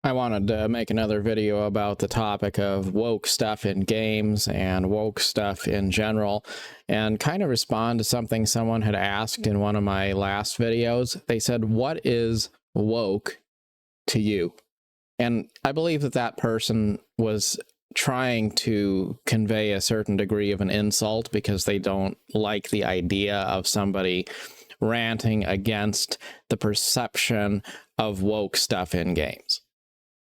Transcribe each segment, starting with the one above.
I wanted to make another video about the topic of woke stuff in games and woke stuff in general, and kind of respond to something someone had asked in one of my last videos. They said, "What is woke to you?" And I believe that that person was trying to convey a certain degree of an insult because they don't like the idea of somebody ranting against the perception of woke stuff in games.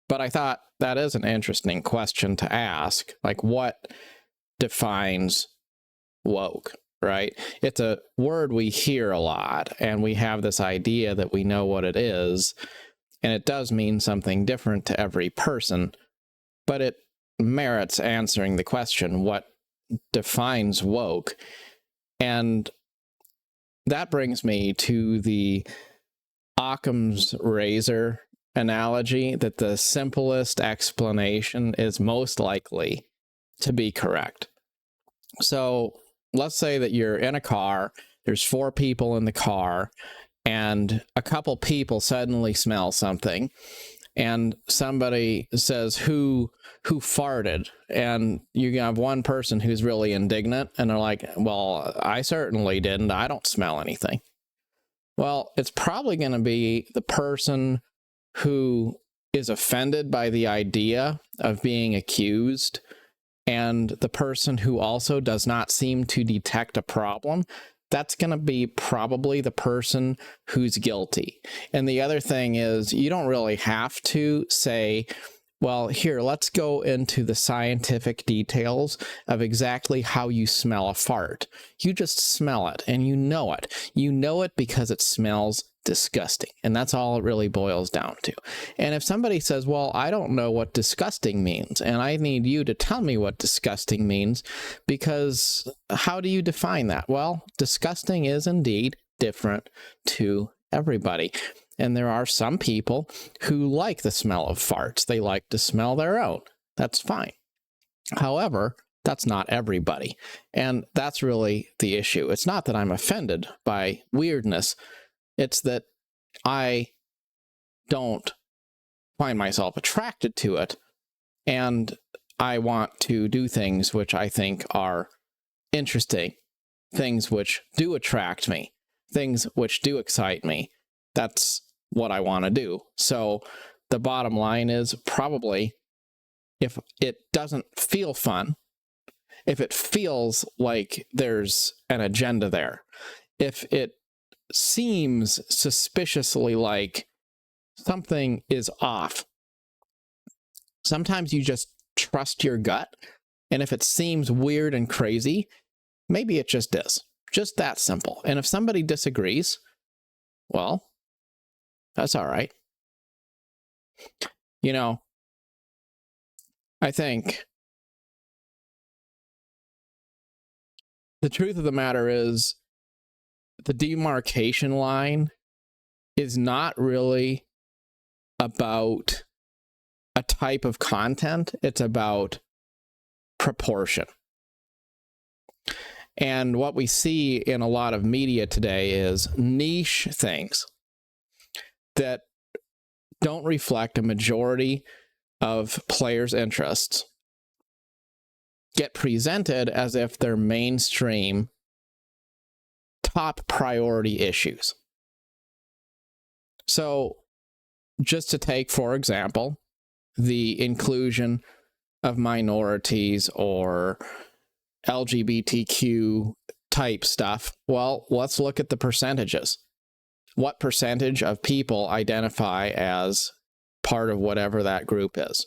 But I thought that is an interesting question to ask. Like, what defines woke, right? It's a word we hear a lot, and we have this idea that we know what it is, and it does mean something different to every person, but it merits answering the question, what defines woke? And that brings me to the Occam's razor analogy, that the simplest explanation is most likely to be correct. So let's say that you're in a car, there's 4 people in the car, and a couple people suddenly smell something, and somebody says, who farted? And you have one person who's really indignant, and they're like, well, I certainly didn't. I don't smell anything. Well, it's probably going to be the person who is offended by the idea of being accused, and the person who also does not seem to detect a problem. That's going to be probably the person who's guilty. And the other thing is, you don't really have to say, well, here, let's go into the scientific details of exactly how you smell a fart. You just smell it, and you know it. You know it because it smells disgusting, and that's all it really boils down to. And if somebody says, well, I don't know what disgusting means, and I need you to tell me what disgusting means, because how do you define that? Well, disgusting is indeed different to everybody. And there are some people who like the smell of farts. They like to smell their own. That's fine. However, that's not everybody. And that's really the issue. It's not that I'm offended by weirdness. It's that I don't find myself attracted to it, and I want to do things which I think are interesting, things which do attract me, things which do excite me. That's what I want to do. So the bottom line is, probably, if it doesn't feel fun, if it feels like there's an agenda there, if it seems suspiciously like something is off, sometimes you just trust your gut, and if it seems weird and crazy, maybe it just is. Just that simple. And if somebody disagrees, well, that's all right. You know, I think the truth of the matter is, the demarcation line is not really about a type of content. It's about proportion. And what we see in a lot of media today is niche things that don't reflect a majority of players' interests get presented as if they're mainstream, top priority issues. So just to take, for example, the inclusion of minorities or LGBTQ type stuff, well, let's look at the percentages. What percentage of people identify as part of whatever that group is?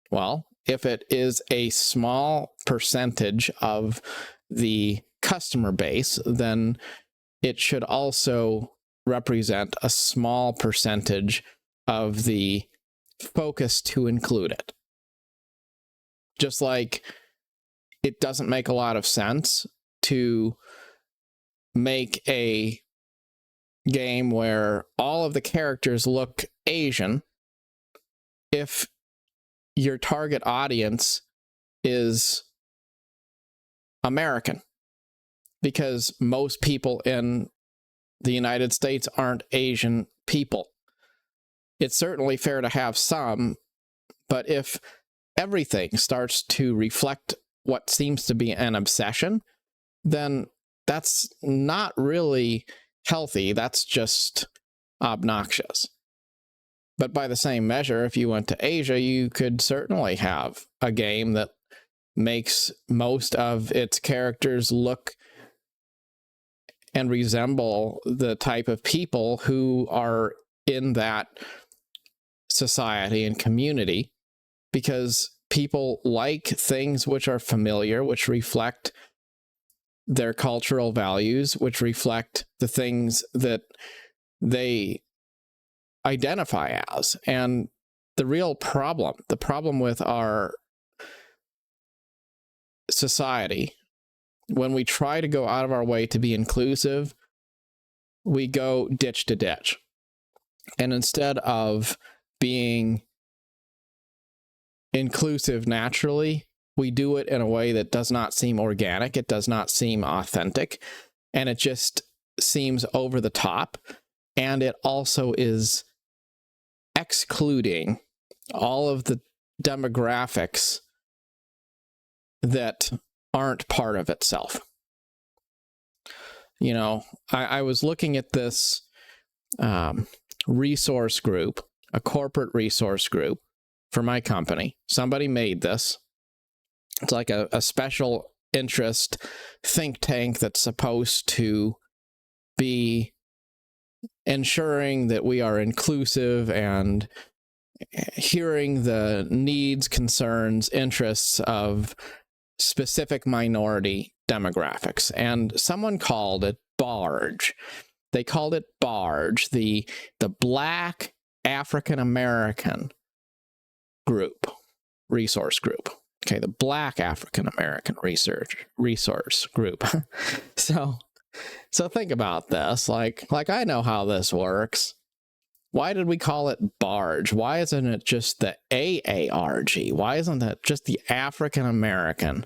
Well, if it is a small percentage of the customer base, then it should also represent a small percentage of the focus to include it. Just like it doesn't make a lot of sense to make a game where all of the characters look Asian if your target audience is American, because most people in the United States aren't Asian people. it's certainly fair to have some, but if everything starts to reflect what seems to be an obsession, then that's not really healthy. That's just obnoxious. But by the same measure, if you went to Asia, you could certainly have a game that makes most of its characters look and resemble the type of people who are in that society and community, because people like things which are familiar, which reflect their cultural values, which reflect the things that they identify as. And the real problem, the problem with our society, when we try to go out of our way to be inclusive, we go ditch to ditch. And instead of being inclusive naturally, we do it in a way that does not seem organic, it does not seem authentic, and it just seems over the top. And it also is excluding all of the demographics that aren't part of itself. You know, I was looking at this resource group, a corporate resource group for my company. Somebody made this. It's like a special interest think tank that's supposed to be ensuring that we are inclusive and hearing the needs, concerns, interests of specific minority demographics. And someone called it BARGE. They called it BARGE, the Black African American resource group. Okay, the Black African American resource group. So think about this. Like I know how this works. Why did we call it BARGE? Why isn't it just the AARG? Why isn't it just the African American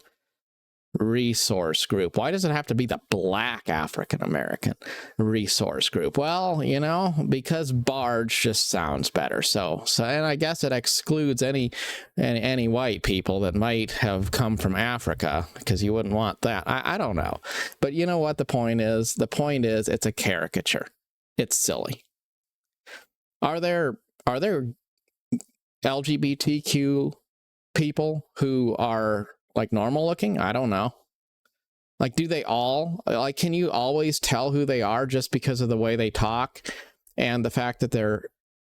resource group? Why does it have to be the Black African American resource group? Well, you know, because BARGE just sounds better. So and I guess it excludes any white people that might have come from Africa, because you wouldn't want that. I don't know. But you know what the point is? The point is it's a caricature. It's silly. Are there LGBTQ people who are like normal looking? I don't know. Like, do they all, like, can you always tell who they are just because of the way they talk and the fact that they're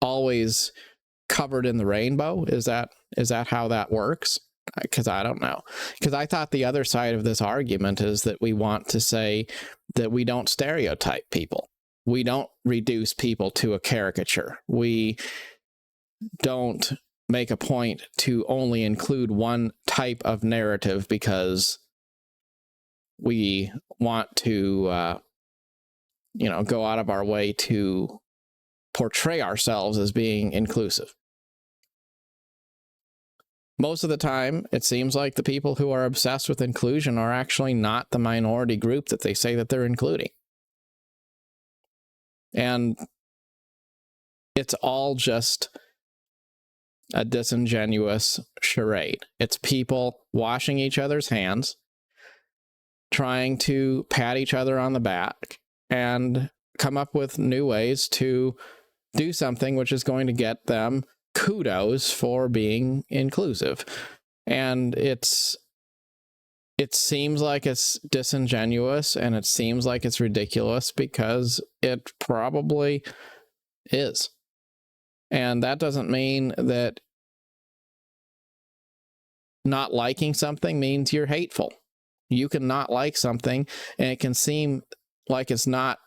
always covered in the rainbow? Is that how that works? Because I don't know. Because I thought the other side of this argument is that we want to say that we don't stereotype people. We don't reduce people to a caricature. We don't make a point to only include one type of narrative because we want to, go out of our way to portray ourselves as being inclusive. Most of the time, it seems like the people who are obsessed with inclusion are actually not the minority group that they say that they're including. And it's all just a disingenuous charade. It's people washing each other's hands, trying to pat each other on the back, and come up with new ways to do something which is going to get them kudos for being inclusive. And it seems like it's disingenuous, and it seems like it's ridiculous because it probably is. And that doesn't mean that not liking something means you're hateful. You can not like something, and it can seem like it's not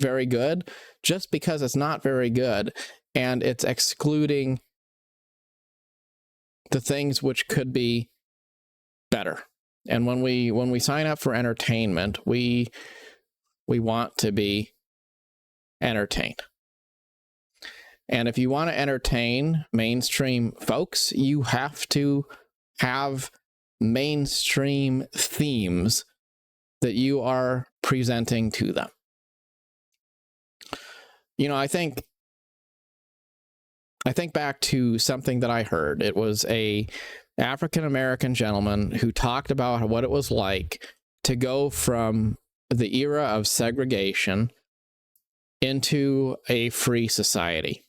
very good just because it's not very good, and it's excluding the things which could be better. And when we sign up for entertainment, we want to be entertained. And if you want to entertain mainstream folks, you have to have mainstream themes that you are presenting to them. You know, I think I think back to something that I heard. It was a African-American gentleman who talked about what it was like to go from the era of segregation into a free society.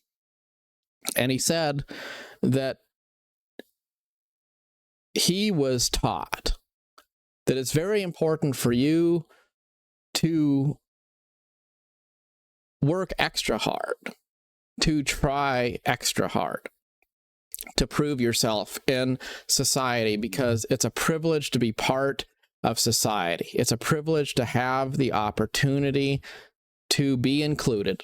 And he said that he was taught that it's very important for you to work extra hard, to try extra hard, to prove yourself in society, because it's a privilege to be part of society. It's a privilege to have the opportunity to be included.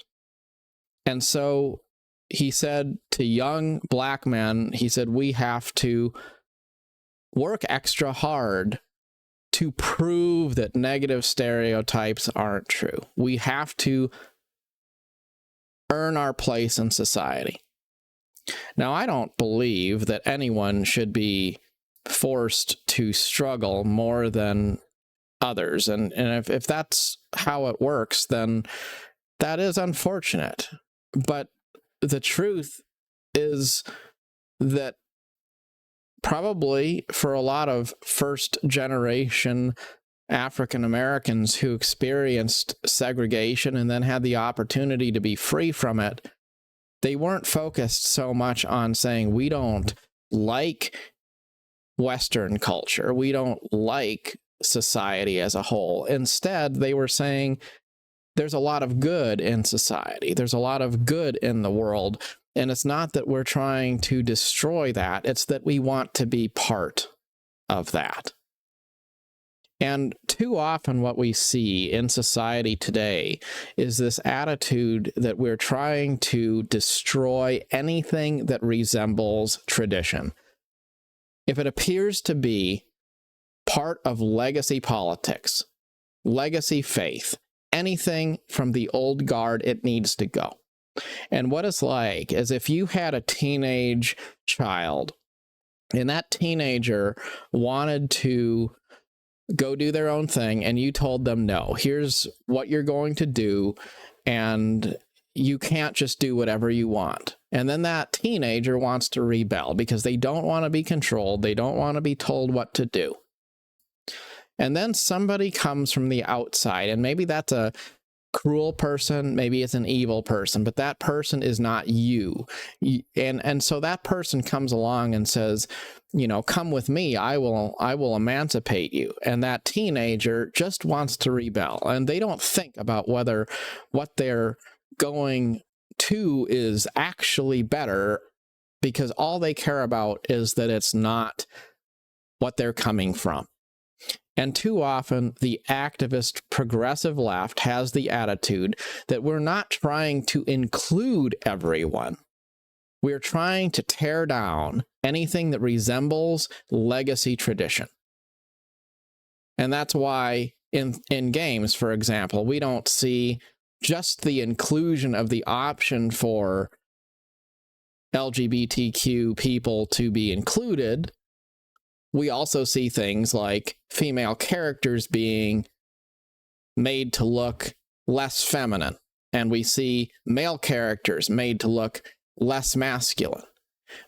And so he said to young black men, he said, we have to work extra hard to prove that negative stereotypes aren't true. We have to earn our place in society. Now, I don't believe that anyone should be forced to struggle more than others. And if that's how it works, then that is unfortunate. But the truth is that probably for a lot of first-generation African Americans who experienced segregation and then had the opportunity to be free from it, they weren't focused so much on saying, we don't like Western culture, we don't like society as a whole. Instead, they were saying, there's a lot of good in society, there's a lot of good in the world, and it's not that we're trying to destroy that, it's that we want to be part of that. And too often what we see in society today is this attitude that we're trying to destroy anything that resembles tradition. If it appears to be part of legacy politics, legacy faith, anything from the old guard, it needs to go. And what it's like is if you had a teenage child and that teenager wanted to go do their own thing and you told them, no, here's what you're going to do, and you can't just do whatever you want. And then that teenager wants to rebel because they don't want to be controlled, they don't want to be told what to do. And then somebody comes from the outside, and maybe that's a cruel person, maybe it's an evil person, but that person is not you. And so that person comes along and says, you know, come with me, I will emancipate you. And that teenager just wants to rebel, and they don't think about whether what they're going to is actually better, because all they care about is that it's not what they're coming from. And too often, the activist progressive left has the attitude that we're not trying to include everyone. We're trying to tear down anything that resembles legacy tradition. And that's why in games, for example, we don't see just the inclusion of the option for LGBTQ people to be included. We also see things like female characters being made to look less feminine, and we see male characters made to look less masculine.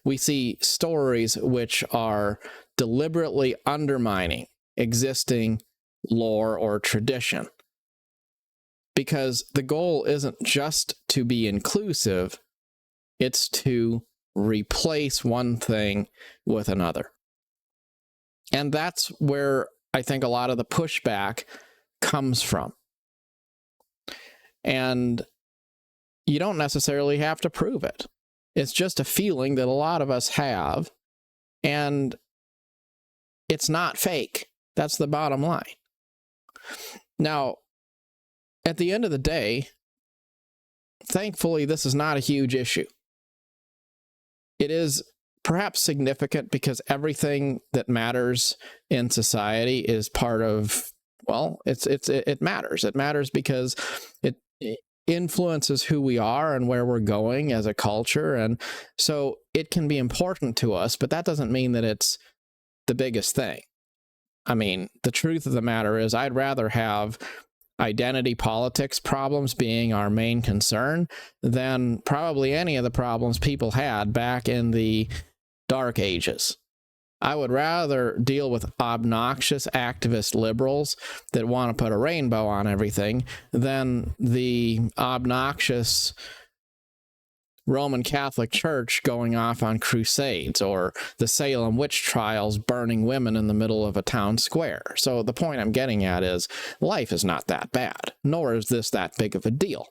We see stories which are deliberately undermining existing lore or tradition, because the goal isn't just to be inclusive, it's to replace one thing with another. And that's where I think a lot of the pushback comes from. And you don't necessarily have to prove it. It's just a feeling that a lot of us have, and it's not fake. That's the bottom line. Now, at the end of the day, thankfully, this is not a huge issue. It is perhaps significant because everything that matters in society is part of, well, it matters. It matters because it influences who we are and where we're going as a culture. And so it can be important to us, but that doesn't mean that it's the biggest thing. I mean, the truth of the matter is I'd rather have identity politics problems being our main concern than probably any of the problems people had back in the Dark Ages. I would rather deal with obnoxious activist liberals that want to put a rainbow on everything than the obnoxious Roman Catholic Church going off on crusades, or the Salem witch trials burning women in the middle of a town square. So the point I'm getting at is life is not that bad, nor is this that big of a deal.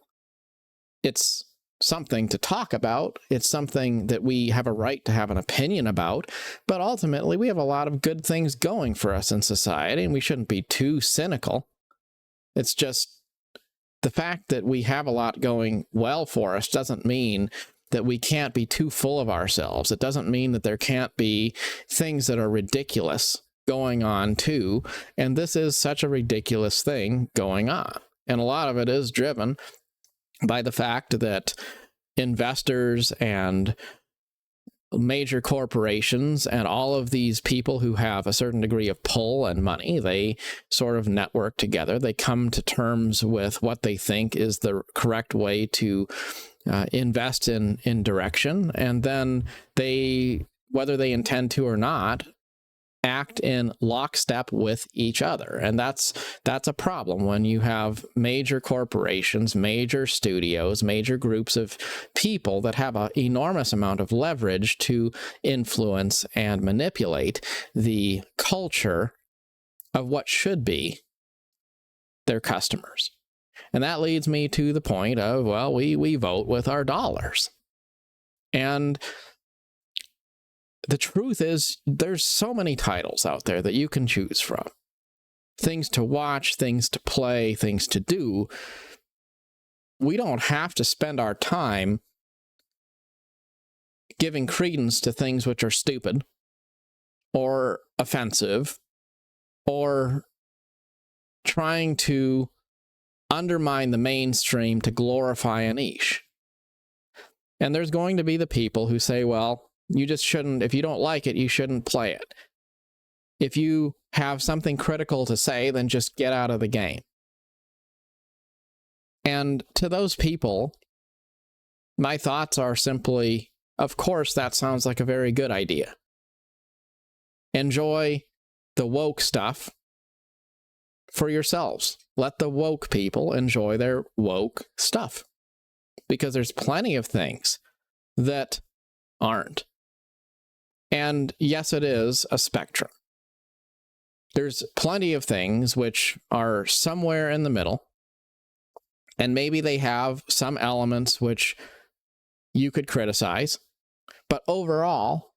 It's something to talk about. It's something that we have a right to have an opinion about, but ultimately we have a lot of good things going for us in society, and we shouldn't be too cynical. It's just the fact that we have a lot going well for us doesn't mean that we can't be too full of ourselves. It doesn't mean that there can't be things that are ridiculous going on too, and this is such a ridiculous thing going on. And a lot of it is driven by the fact that investors and major corporations and all of these people who have a certain degree of pull and money, they sort of network together. They come to terms with what they think is the correct way to invest in direction, and then they, whether they intend to or not, act in lockstep with each other. And that's a problem when you have major corporations, major studios, major groups of people that have an enormous amount of leverage to influence and manipulate the culture of what should be their customers. And that leads me to the point of, well, we vote with our dollars. And the truth is, there's so many titles out there that you can choose from. Things to watch, things to play, things to do. We don't have to spend our time giving credence to things which are stupid or offensive or trying to undermine the mainstream to glorify a niche. And there's going to be the people who say, well, you just shouldn't, if you don't like it, you shouldn't play it. If you have something critical to say, then just get out of the game. And to those people, my thoughts are simply, of course, that sounds like a very good idea. Enjoy the woke stuff for yourselves. Let the woke people enjoy their woke stuff. Because there's plenty of things that aren't. And yes, it is a spectrum. There's plenty of things which are somewhere in the middle, and maybe they have some elements which you could criticize, but overall,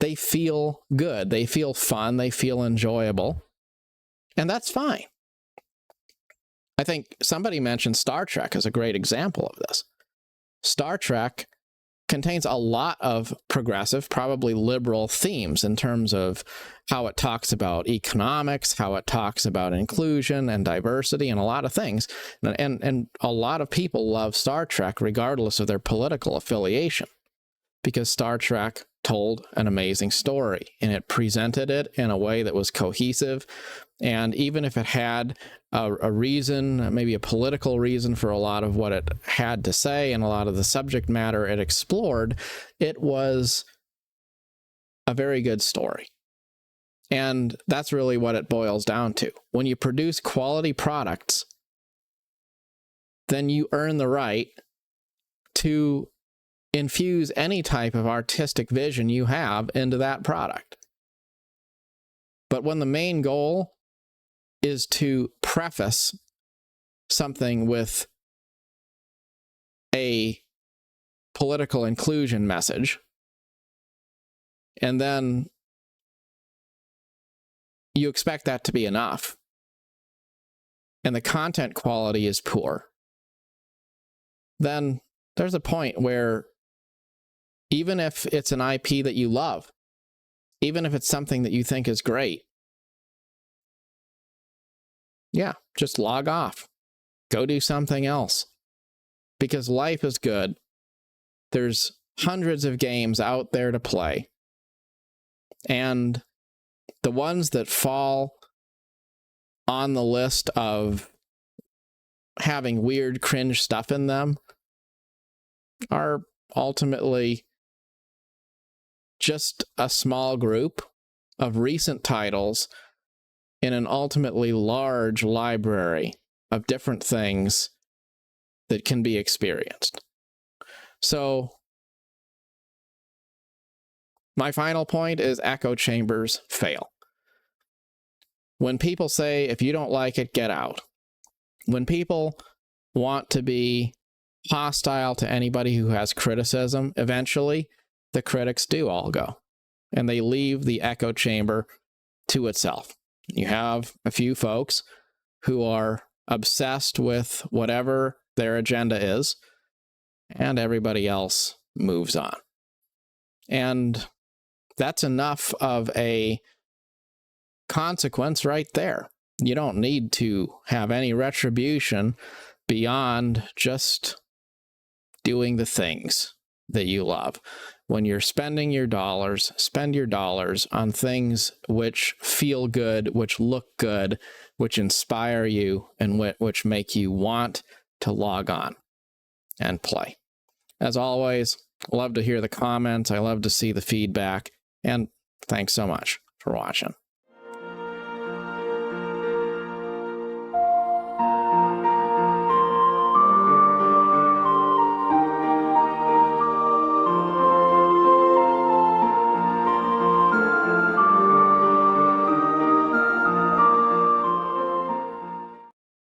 they feel good, they feel fun, they feel enjoyable, and that's fine. I think somebody mentioned Star Trek as a great example of this. Star Trek contains a lot of progressive, probably liberal themes in terms of how it talks about economics, how it talks about inclusion and diversity and a lot of things. And a lot of people love Star Trek regardless of their political affiliation, because Star Trek told an amazing story and it presented it in a way that was cohesive. And even if it had a reason, maybe a political reason for a lot of what it had to say and a lot of the subject matter it explored, it was a very good story. And that's really what it boils down to. When you produce quality products, then you earn the right to infuse any type of artistic vision you have into that product. But when the main goal is to preface something with a political inclusion message, and then you expect that to be enough, and the content quality is poor, then there's a point where even if it's an IP that you love, even if it's something that you think is great, yeah, just log off. Go do something else. Because life is good. There's hundreds of games out there to play. And the ones that fall on the list of having weird, cringe stuff in them are ultimately just a small group of recent titles in an ultimately large library of different things that can be experienced. So my final point is echo chambers fail. When people say, if you don't like it, get out. When people want to be hostile to anybody who has criticism, eventually the critics do all go, and they leave the echo chamber to itself. You have a few folks who are obsessed with whatever their agenda is, and everybody else moves on. And that's enough of a consequence right there. You don't need to have any retribution beyond just doing the things that you love. When you're spending your dollars, spend your dollars on things which feel good, which look good, which inspire you, and which make you want to log on and play. As always, I love to hear the comments. I love to see the feedback. And thanks so much for watching.